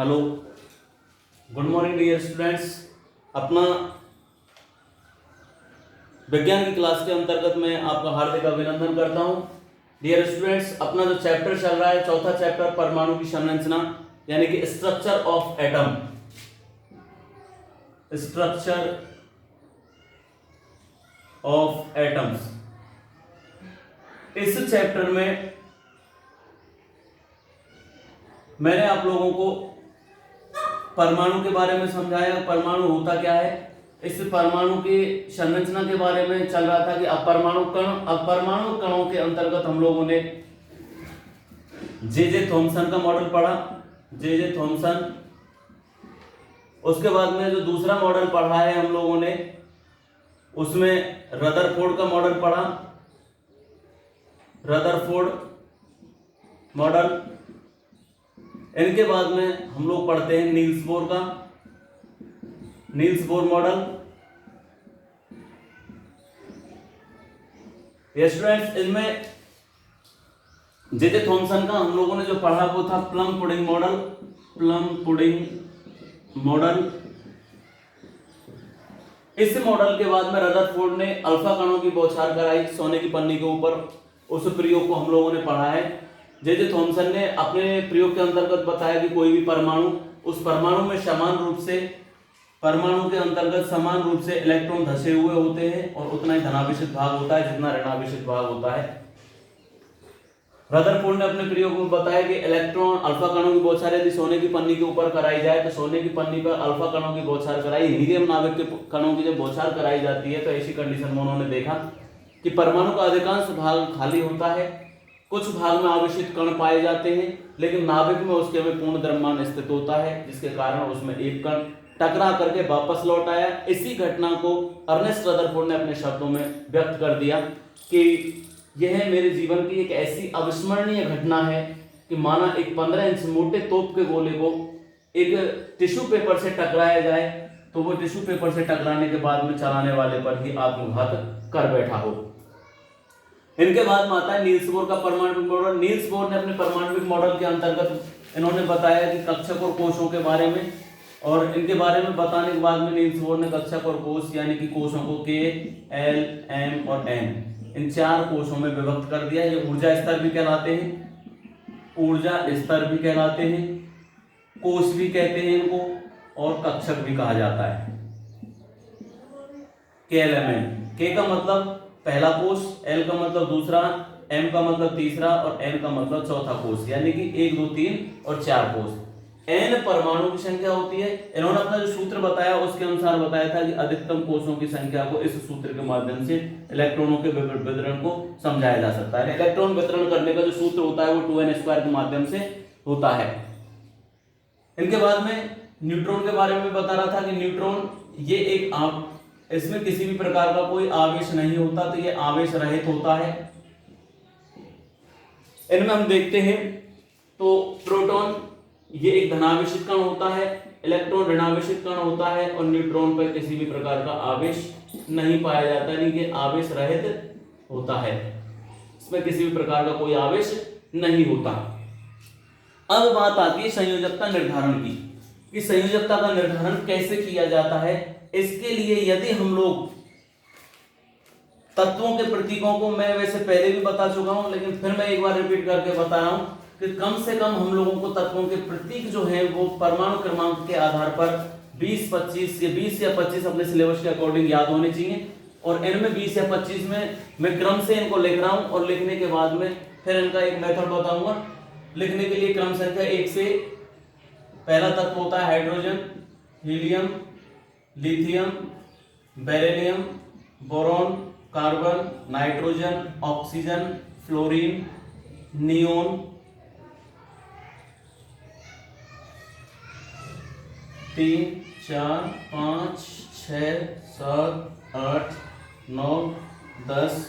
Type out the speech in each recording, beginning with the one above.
Hello, good morning dear students. अपना विज्ञान की क्लास के अंतर्गत मैं आपका हार्दिक अभिनंदन करता हूं। डियर स्टूडेंट्स, अपना जो चैप्टर चल रहा है, चौथा चैप्टर परमाणु की संरचना यानी कि structure of atom. Structure of atoms. इस चैप्टर में मैंने आप लोगों को परमाणु के बारे में समझाया, परमाणु होता क्या है। इस परमाणु की संरचना के बारे में चल रहा था कि अपरमाणु कणों के अंतर्गत हम लोगों ने जे थॉमसन का मॉडल पढ़ा, जे थॉमसन। उसके बाद में जो दूसरा मॉडल पढ़ा है हम लोगों ने, उसमें रदरफोर्ड का मॉडल पढ़ा, रदरफोर्ड मॉडल। इनके बाद में हम लोग पढ़ते हैं नील्स बोर का, नील्स बोर मॉडल। स्टूडेंट्स, इनमें जे थॉमसन का हम लोगों ने जो पढ़ा वो था plum pudding model, plum pudding model. इस मॉडल के बाद में रदरफोर्ड ने अल्फा कणों की बौछार कराई सोने की पन्नी के ऊपर। उस प्रयोग को हम लोगों ने पढ़ा है। जे थॉमसन ने अपने प्रयोग के अंतर्गत बताया कि कोई भी परमाणु, उस परमाणु में समान रूप से, परमाणु के अंतर्गत समान रूप से इलेक्ट्रॉन धसे हुए होते हैं और उतना ही धनावेशित भाग होता है जितना ऋणावेशित भाग होता है। रदरफोर्ड ने अपने प्रयोग में बताया कि इलेक्ट्रॉन अल्फा कणों की बौछार यदि सोने की पन्नी के ऊपर कराई जाए तो सोने की पन्नी पर अल्फा कणों की बौछार कराई, हीलियम नाभिक के कणों की जब बौछार कराई जाती है तो ऐसी कंडीशन में उन्होंने देखा कि परमाणु का अधिकांश भाग खाली होता है, कुछ भाग में आवेशित कण पाए जाते हैं, लेकिन नाभिक में उसके में पूर्ण द्रव्यमान स्थित होता है, जिसके कारण उसमें एक कण टकरा करके वापस लौट आया। इसी घटना को अर्नेस्ट रदरफोर्ड ने अपने शब्दों में व्यक्त कर दिया कि यह मेरे जीवन की एक ऐसी अविस्मरणीय घटना है कि माना एक 15 इंच मोटे तोप के गोले को एक टिश्यू पेपर से टकराया जाए तो वो टिश्यू पेपर से टकराने के बाद में चलाने वाले पर ही आत्मघात कर बैठा हो। इनके बाद में आता है नील्स बोर का परमाणविक मॉडल। नील्स बोर ने अपने परमाणविक मॉडल के अंतर्गत इन्होंने बताया कि कक्षक और कोशों के बारे में, और इनके बारे में बताने के बाद में नील्स बोर ने कक्षक और कोश यानी कि कोशों को के, एल, एम और एन, इन चार कोशों में विभक्त कर दिया। ये ऊर्जा स्तर भी कहलाते हैं, ऊर्जा स्तर भी कहलाते हैं, कोश भी कहते हैं इनको, और कक्षक भी कहा जाता है। के एल एम एन, के का मतलब पहला कोश, एल का मतलब दूसरा, एम का मतलब तीसरा और एन का मतलब चौथा कोश, यानी कि 1, 2, 3 और 4 कोश। एन परमाणु की संख्या होती है। इन्होंने अपना जो सूत्र बताया उसके अनुसार बताया था कि अधिकतम कोशों की संख्या को इस सूत्र के माध्यम से इलेक्ट्रॉनों के वितरण को समझाया जा सकता है। इलेक्ट्रॉन वितरण करने का जो सूत्र होता है वो 2n² के माध्यम से होता है। इनके बाद में न्यूट्रॉन के बारे में बता रहा था कि न्यूट्रॉन ये एक इसमें किसी भी प्रकार का कोई आवेश नहीं होता, तो ये आवेश रहित होता है। इनमें हम देखते हैं तो प्रोटॉन ये एक धनावेशित कण होता है, इलेक्ट्रॉन ऋणावेशित कण होता है, और न्यूट्रॉन पर किसी भी प्रकार का आवेश नहीं पाया जाता, यानी कि आवेश रहित होता है, इसमें किसी भी प्रकार का कोई आवेश नहीं होता। अब बात आती है संयोजकता निर्धारण की, कि संयोजकता का निर्धारण कैसे किया जाता है। इसके लिए यदि हम लोग तत्वों के प्रतीकों को, मैं वैसे पहले भी बता चुका हूं लेकिन फिर मैं एक बार रिपीट करके बता रहा हूं कि कम से कम हम लोगों को तत्वों के प्रतीक जो हैं वो परमाणु क्रमांक के आधार पर 20 या 25 अपने सिलेबस के अकॉर्डिंग याद होने चाहिए। और इनमें 20 या 25 में मैं क्रम से इनको लिख रहा हूं, और लिखने के बाद में फिर इनका एक मेथड बताऊंगा। लिखने के लिए क्रम संख्या 1 से पहला तत्व होता है hydrogen, helium, lithium, beryllium, boron, carbon, nitrogen, oxygen, fluorine, neon, 3, 4, 5, 6, 7, 8, 9, 10,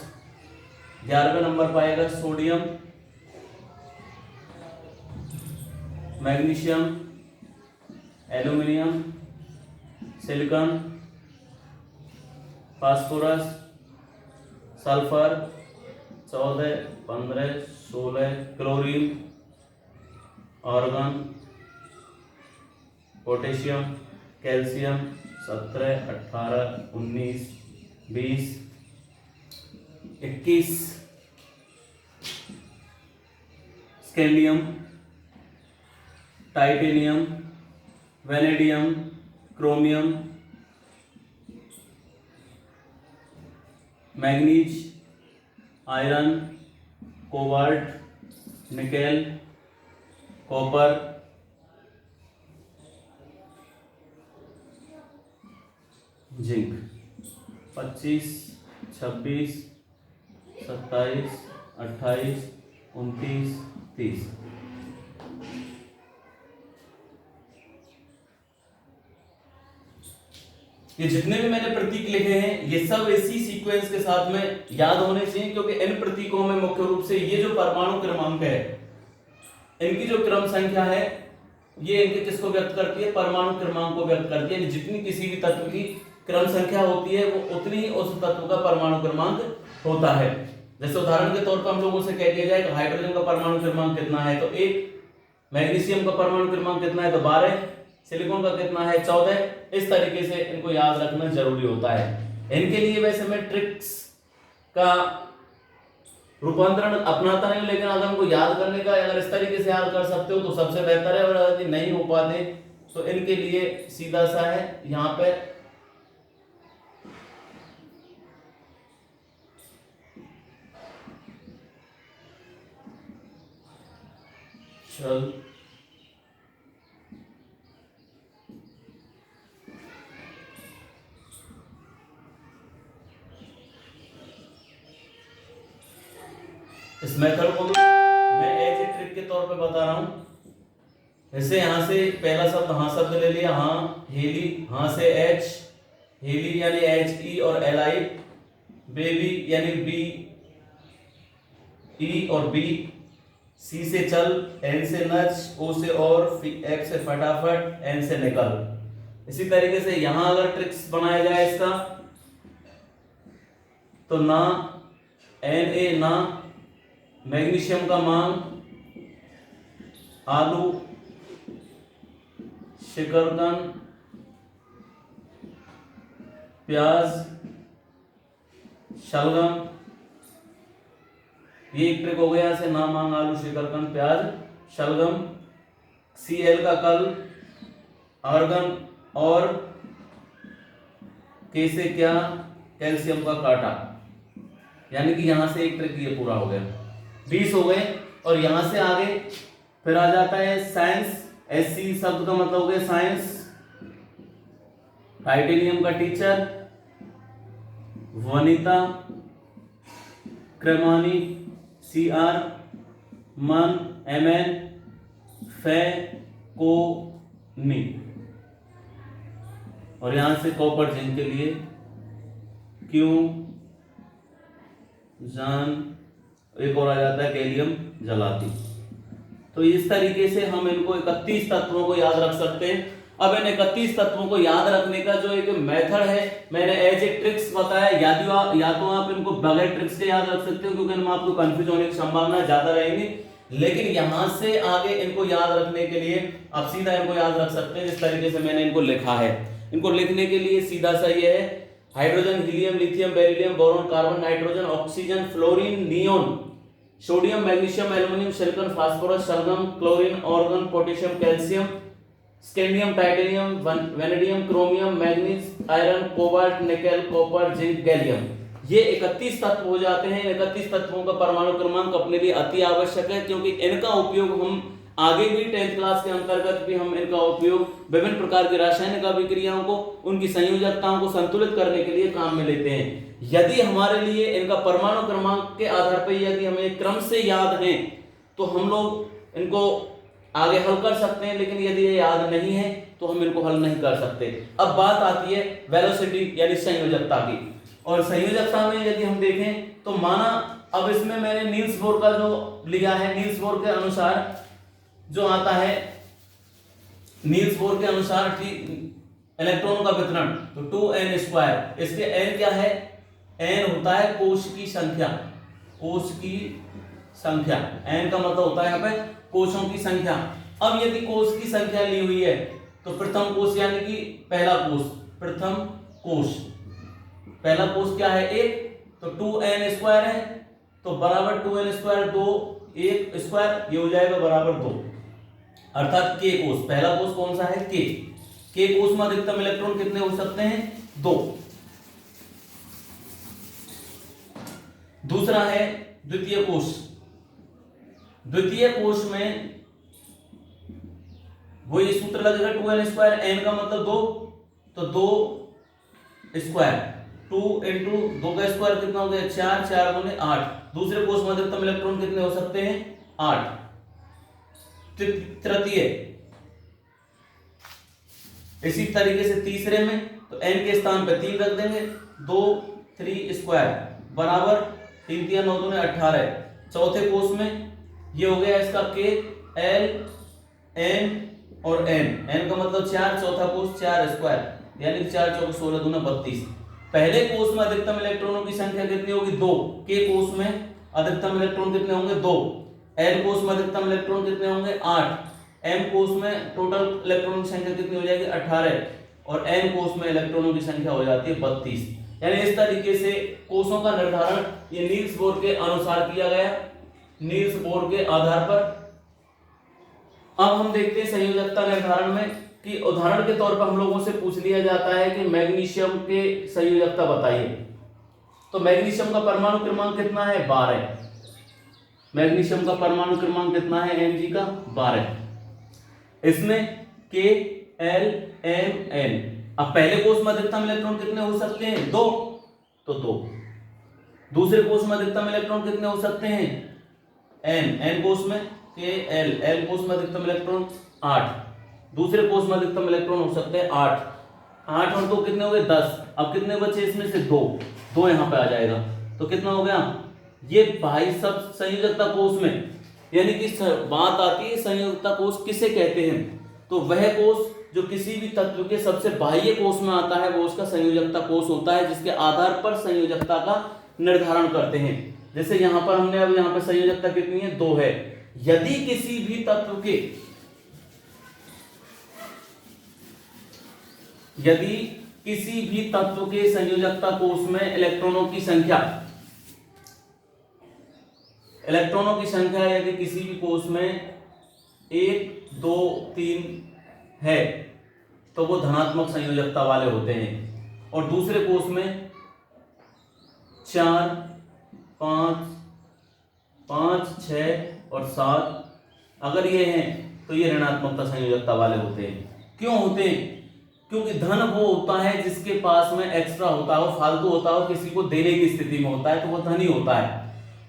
11वें नंबर पाएगा sodium, magnesium, aluminium, silicon, phosphorus, sulphur, 14, 15, 16, chlorine, argon, potassium, calcium 17, 18, 19, 20, 21, scandium, titanium, vanadium, chromium, manganese, iron, cobalt, nickel, copper, zinc. 25, 26, 27, 28, 29, 30। ये जितने भी मैंने प्रतीक लिखे हैं ये सब इसी सीक्वेंस के साथ में याद होने चाहिए, क्योंकि इन प्रतीकों में मुख्य रूप से ये जो परमाणु क्रमांक है, इनकी जो क्रम संख्या है, ये इनके किसको व्यक्त करती है? परमाणु क्रमांक को व्यक्त करती है। जितनी किसी भी तत्व की क्रम संख्या होती है वो उतनी ही उस तत्व का परमाणु क्रमांक होता है। जैसे उदाहरण के तौर पर हम लोगों से कह दिया जाए कि हाइड्रोजन का परमाणु क्रमांक कितना है तो 1, मैग्नीशियम का परमाणु क्रमांक कितना है तो 12, सिलिकॉन का कितना है 14। इस तरीके से इनको याद रखना जरूरी होता है। इनके लिए वैसे मैं ट्रिक्स का रूपांतरण अपनाता नहीं, लेकिन अगर उनको याद करने का अगर इस तरीके से याद कर सकते हो तो सबसे बेहतर है, और अगर नहीं हो पाते तो इनके लिए सीधा सा है, यहाँ पे चल इस मेथड को मैं एज ए ट्रिक के तौर पे बता रहा हूं। जैसे यहां से पहला शब्द हाँ शब्द ले लिया, हाँ हेली, हाँ से एच, हेली यानी एच ई और एल आई, बेबी यानी बी ई और बी, सी से चल, एन से नच, ओ से और, एफ से फटाफट, एन से निकल। इसी तरीके से यहां अगर ट्रिक्स बनाया जाए इसका तो ना, एन ए ना, मैग्नीशियम का मांग, आलू, शिकरकंद, प्याज, शलगम, ये एक ट्रिक हो गया। ऐसे ना, मांग, आलू, शिकरकंद, प्याज, शलगम, Cl का कल, आर्गन और के से क्या, कैल्शियम का काटा। यानी कि यहां से एक ट्रिक ये पूरा हो गया, 20 हो गए। और यहां से आगे फिर आ जाता है साइंस। एससी शब्द का मतलब हो गया साइंस, टाइटेनियम का टीचर, वनिता, क्रेमानी, CR, मन, MN, फे, को, नी। और यहां से कॉपर जिंक के लिए क्यों, जान, एक और आ जाता है गैलियम जलाती। तो इस तरीके से हम इनको 31 तत्वों को याद रख सकते हैं। अब इन 31 तत्वों को याद रखने का जो एक मेथड है मैंने एज ए ट्रिक्स बताया। या तो आप इनको बगैर ट्रिक्स के याद रख सकते हो, क्योंकि इनमें आपको कंफ्यूज होने की संभावना ज्यादा रहेगी। लेकिन यहां से आगे इनको याद रखने के लिए आप सीधा इनको याद रख सकते हैं जिस तरीके से मैंने इनको लिखा है। इनको लिखने के लिए सीधा सा ये है, hydrogen, helium, lithium, beryllium, boron, carbon, nitrogen, oxygen, fluorine, neon, sodium, magnesium, aluminium, silicon, phosphorus, शलगम, chlorine, argon, potassium, calcium, scandium, titanium, vanadium, chromium, manganese, iron, cobalt, nickel, copper, zinc, gallium. ये 31 तत्व हो जाते हैं। 31 तत्वों का परमाणु क्रमांक अपने लिए अति आवश्यक है, क्योंकि इनका उपयोग हम आगे भी 10th क्लास के अंतर्गत भी हम इनका उपयोग विभिन्न प्रकार की रासायनिक अभिक्रियाओं को, उनकी संयोजकताओं को संतुलित करने के लिए काम में लेते हैं। यदि हमारे लिए इनका परमाणु क्रमांक के आधार पर यदि हमें क्रम से याद है तो हम लोग इनको आगे हल कर सकते हैं, लेकिन यदि ये याद नहीं है तो हम इनको हल नहीं कर सकते। अब बात आती है वेलोसिटी यानी संयोजकता की। और संयोजकता में यदि हम देखें तो माना, अब इसमें मैंने नील्स बोर का जो लिया है, नील्स बोर के अनुसार जो आता है, नील्स बोर के अनुसार इलेक्ट्रॉन का वितरण तो 2n²। इसके n क्या है, n होता है कोश की संख्या, कोश की संख्या, n का मतलब होता है यहाँ पे कोशों की संख्या। अब यदि कोश की संख्या ली हुई है तो प्रथम कोष यानी कि पहला कोष, प्रथम कोष, पहला कोष क्या है 1, तो 2n स्क्वायर है, तो बराबर 2n स्क्वायर 2 1 स्क्वायर, ये हो जाएगा बराबर 2, अर्थात k कोष, पहला कोष कौन सा है k कोष में अधिकतम इलेक्ट्रॉन कितने हो सकते हैं 2। दूसरा है द्वितीय कोष, द्वितीय कोष में वो ये सूत्र लगेगा 2n स्क्वायर, n का मतलब 2, तो 2 स्क्वायर, 2 इंटू 2 का स्क्वायर कितना हो गया 4, 4 गुने 8। दूसरे कोष में अधिकतम इलेक्ट्रॉन कितने हो सकते हैं 8। तृतीय, इसी तरीके से तीसरे में तो n के स्थान पे 3 रख देंगे, 2 3 स्क्वायर बराबर 3 3 9 दूने 18। चौथे कोष में ये हो गया इसका k l n और n का मतलब 4, चौथा कोष 4 स्क्वायर यानी 4 चौक 16 दूना 32। पहले कोष में अधिकतम इलेक्ट्रॉनों की संख्या कितनी होगी 2, k कोष में अधिकतम इलेक्ट्रॉन कितने होंगे 2, l कोष में अधिकतम इलेक्ट्रॉन कितने होंगे 8, m कोष में टोटल इलेक्ट्रॉनों की संख्या कितनी हो जाएगी 18 और n कोष में इलेक्ट्रॉनों की संख्या हो जाती है 32। यानी इस तरीके से कोषों का निर्धारण ये नील्स बोर के अनुसार किया गया, नील्स बोर के आधार पर। अब हम देखते हैं संयोजकता निर्धारण में कि उदाहरण के तौर पर हम लोगों से पूछ लिया जाता है कि मैग्नीशियम के संयोजकता बताइए। तो मैग्नीशियम का परमाणु क्रमांक कितना है 12, मैग्नीशियम का परमाणु क्रमांक कितना है Mg का 12। इसमें K L M N, अब पहले कोष में अधिकतम इलेक्ट्रॉन कितने हो सकते हैं 2, तो 2। दूसरे कोष में अधिकतम इलेक्ट्रॉन कितने हो सकते हैं n कोष में K L, L कोष में अधिकतम इलेक्ट्रॉन 8, दूसरे कोष में अधिकतम इलेक्ट्रॉन हो सकते हैं 8, 8 और 2 कितने हो गए 10। अब कितने बचे इसमें से 2 यहाँ पे आ जाएगा, तो कितना हो गया ये भाई सब संयोजकता कोष में, यानी कि बात आती है संयोजकता कोष किसे कहते हैं, तो वह कोष जो किसी भी तत्व के सबसे बाह्य कोष में आता है वो उसका संयोजकता कोष होता है, जिसके आधार पर संयोजकता का निर्धारण करते हैं। जैसे यहाँ पर हमने अब यहाँ पर संयोजकता कितनी है 2 है। यदि किसी भी तत्व के, यदि किसी भी तत्व के संयोजकता कोष में इलेक्ट्रॉनों की संख्या, इलेक्ट्रॉनों की संख्या यदि किसी भी कोष में 1 2 3 है तो वो धनात्मक संयोजकता वाले होते हैं, और दूसरे कोष में 4 5 5 6 और 7 अगर ये हैं तो ये ऋणात्मकता संयोजकता वाले होते हैं। क्यों होते हैं? क्योंकि धन वो होता है जिसके पास में एक्स्ट्रा होता है, फालतू होता है और किसी को देने की स्थिति में होता है तो वो धनी होता है।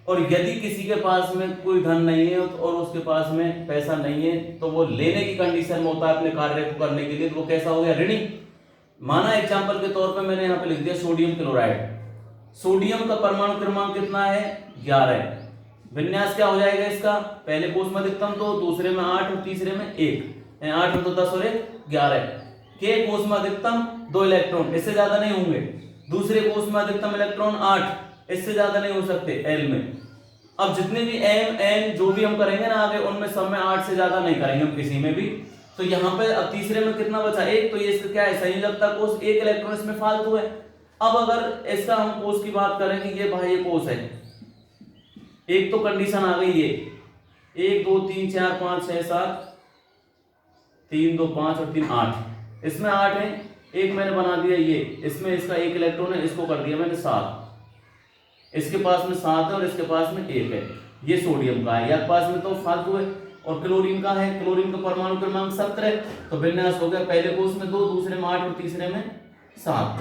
और यदि किसी के पास में कोई धन नहीं है और उसके पास में पैसा नहीं है तो वो लेने की कंडीशन में होता है अपने कार्य को करने के लिए, तो वो कैसा हो गया ऋणी। माना एग्जांपल के तौर पे मैंने यहाँ पे लिख दिया सोडियम क्लोराइड, सोडियम का परमाणु क्रमांक कितना है 11, विन्यास क्या हो जाएगा इसका, पहले कोष में अधिकतम 2, दूसरे में 8 और तीसरे में 1, 8 में तो 10 और 1 11। के कोष में अधिकतम 2 इलेक्ट्रॉन, इससे ज्यादा नहीं होंगे। दूसरे कोष में अधिकतम इलेक्ट्रॉन 8, इससे ज्यादा नहीं हो सकते एल में। अब जितने भी एम एन जो भी हम करेंगे ना आगे, उनमें सब में 8 से ज्यादा नहीं करेंगे हम किसी में भी। तो यहाँ पे अब तीसरे में कितना बचा 1, तो ये इसका क्या है संयोजकता कोष, 1 इलेक्ट्रॉन इसमें फालतू है। अब अगर इसका हम कोष की बात करें कि ये बाह्य कोष है, एक तो कंडीशन आ गई ये 1 2 3 4 5 6 7 3 2 5 और 3 8, इसमें 8 है, एक मैंने बना दिया ये, इसमें इसका 1 इलेक्ट्रॉन है, इसको कर दिया मैंने 7, इसके पास में 7 है और इसके पास में 1 है, ये सोडियम का है, या पास में तो फालतू है। और क्लोरीन का है, क्लोरीन का परमाणु क्रमांक 17, तो विन्यास हो गया पहले कोष में 2, दूसरे में 8 और तीसरे में 7।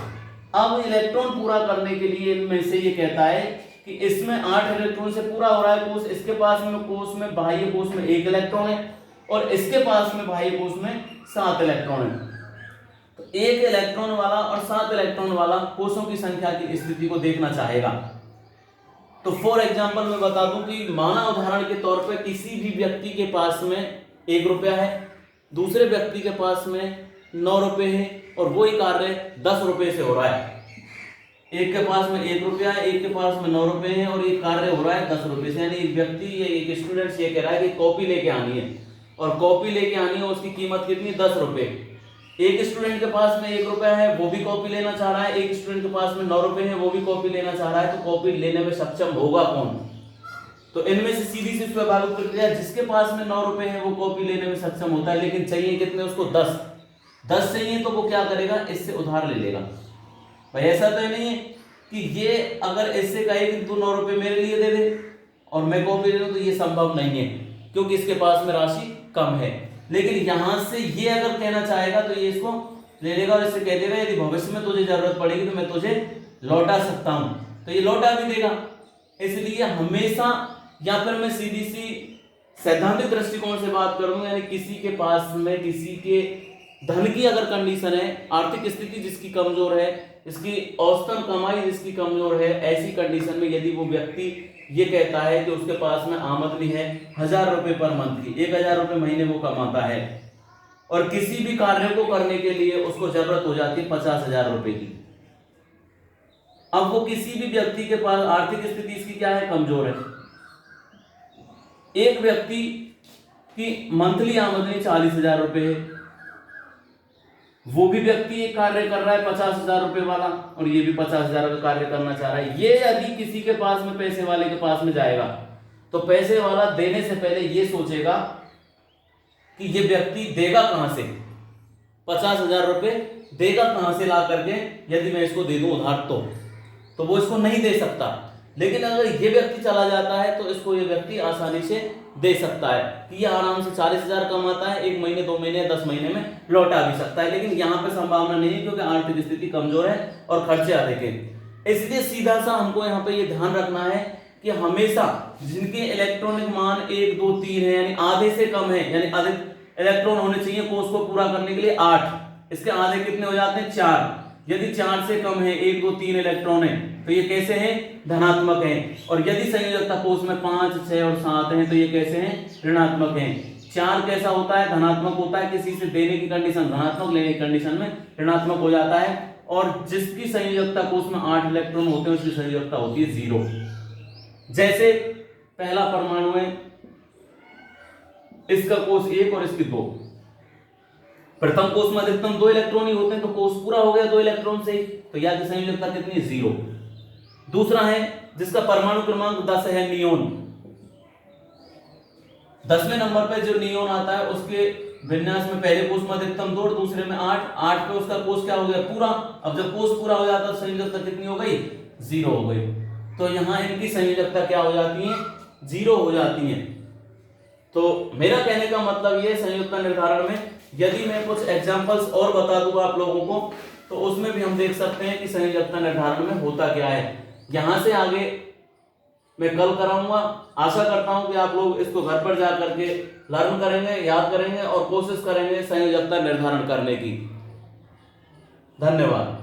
अब इलेक्ट्रॉन पूरा करने के लिए इनमें से ये कहता है कि इसमें 8 इलेक्ट्रॉन से पूरा हो रहा है कोष, इसके पास में कोष में बाह्य कोष में 1 इलेक्ट्रॉन है और इसके पास में बाह्य कोष में 7 इलेक्ट्रॉन है। तो 1 इलेक्ट्रॉन वाला और 7 इलेक्ट्रॉन वाला कोषों की संख्या की स्थिति को देखना चाहेगा। तो फॉर एग्जांपल मैं बता दूं कि माना उदाहरण के तौर पे किसी भी व्यक्ति के पास में 1 रुपया है, दूसरे व्यक्ति के पास में 9 रुपए है और वही कार्य 10 रुपए से हो रहा है। एक के पास में 1 रुपया है, एक के पास में 9 रुपए हैं और ये कार्य हो रहा है 10 रुपए से। यानी एक व्यक्ति या एक स्टूडेंट ये कह रहा है कि कॉपी लेके आनी है और कॉपी लेके आनी है, उसकी कीमत कितनी 10 रुपए। एक स्टूडेंट के पास में 1 रुपया है, वो भी कॉपी लेना चाह रहा है, एक स्टूडेंट के पास में 9 रुपए है, वो भी कॉपी लेना चाह रहा है, तो कॉपी लेने में सक्षम होगा कौन? तो इनमें से सीधी सी स्वाभाविक प्रक्रिया, जिसके पास में 9 रुपए है वो कॉपी लेने में सक्षम होता है, लेकिन चाहिए कितने उसको? 10 चाहिए, तो वो क्या करेगा? इससे उधार ले लेगा। भाई ऐसा तो नहीं है कि ये अगर इससे कहे कि तू 9 रुपए मेरे लिए दे दे और मैं कॉपी ले लूं, तो ये संभव नहीं है क्योंकि इसके पास में राशि कम है। लेकिन यहां से ये अगर कहना चाहेगा तो ये इसको ले लेगा और इससे कह देगा यदि भविष्य में तुझे जरूरत पड़ेगी तो मैं तुझे लौटा सकता हूं, तो ये लौटा भी देगा। इसलिए हमेशा, या फिर मैं सीधी सी सैद्धांतिक दृष्टिकोण से बात करूंगा, यानी किसी के पास में किसी के धन की अगर कंडीशन है, आर्थिक स्थिति जिसकी कमजोर है, इसकी औसतन कमाई जिसकी कमजोर है, ऐसी कंडीशन में यदि वो व्यक्ति ये कहता है कि उसके पास में आमदनी है 1000 रुपए पर मंथ की, 1000 रुपए महीने वो कमाता है और किसी भी कार्य को करने के लिए उसको जरूरत हो जाती है 50,000 रुपए की। अब वो किसी भी व्यक्ति के पास आर्थिक स्थिति इसकी क्या है? कमजोर है। एक व्यक्ति की मंथली आमदनी 40,000 रुपए है, वो भी व्यक्ति एक कार्य कर रहा है 50,000 रुपए वाला और ये भी 50,000 का कार्य करना चाह रहा है। ये यदि किसी के पास में, पैसे वाले के पास में जाएगा तो पैसे वाला देने से पहले ये सोचेगा कि ये व्यक्ति देगा कहां से, 50,000 रुपए देगा कहां से ला करके यदि मैं इसको दे दूं उधार, तो वो इसको नहीं दे सकता। लेकिन अगर ये व्यक्ति चला जाता है तो इसको ये व्यक्ति आसानी से दे सकता है कि ये आराम से 40,000 कमाता है, 1 महीने 2 महीने 10 महीने में लौटा भी सकता है। लेकिन यहाँ पे संभावना नहीं है क्योंकि आर्थिक स्थिति कमजोर है और खर्चे अधिक है। इसलिए सीधा सा हमको यहाँ पे ये ध्यान रखना है कि हमेशा जिनके इलेक्ट्रॉनिक मान 1 2 3 है, यानी आधे से कम है, यानी अधिक इलेक्ट्रॉन होने चाहिए कोष को पूरा करने के लिए 8, इसके आधे कितने हो जाते हैं? 4। यदि 4 से कम है, 1 2 3 इलेक्ट्रॉन है, तो ये कैसे हैं? धनात्मक हैं। और यदि संयोजकता कोष में 5 6 और 7 हैं तो ये कैसे हैं? ऋणात्मक हैं। 4 कैसा होता है? धनात्मक होता है, किसी से देने की कंडीशन धनात्मक, लेने की कंडीशन में ऋणात्मक हो जाता है। और जिसकी संयोजकता कोष में 8 इलेक्ट्रॉन होते हैं उसकी संयोजकता होती है 0। जैसे पहला परमाणु है, इसका कोष 1 और इसकी 2, प्रथम कोष में अधिकतम 2 इलेक्ट्रॉन ही होते हैं तो कोष पूरा हो गया 2 इलेक्ट्रॉन से, तो या की संयोजकता कितनी है? 0। दूसरा है जिसका परमाणु क्रमांक 10 है, नियोन। 10वें नंबर पे जो नियोन आता है उसके विन्यास में पहले कोष में अधिकतम 2, दूसरे में 8 पे उसका कोष क्या हो गया? पूरा। अब जब कोष पूरा हो जाता है संयोजकता कितनी हो गई? 0 हो गई। तो यहां इनकी संयोजकता क्या हो जाती है? 0 हो जाती है। तो मेरा कहने का मतलब ये, संयोजकता निर्धारण में यदि मैं कुछ एग्जांपल्स और बता दूंगा आप लोगों को तो उसमें भी हम देख सकते हैं कि संयोजकता निर्धारण में होता क्या है। यहां से आगे मैं कल कराऊंगा। आशा करता हूं कि आप लोग इसको घर पर जा करके लर्न करेंगे, याद करेंगे और कोशिश करेंगे संयोजकता निर्धारण करने की। धन्यवाद।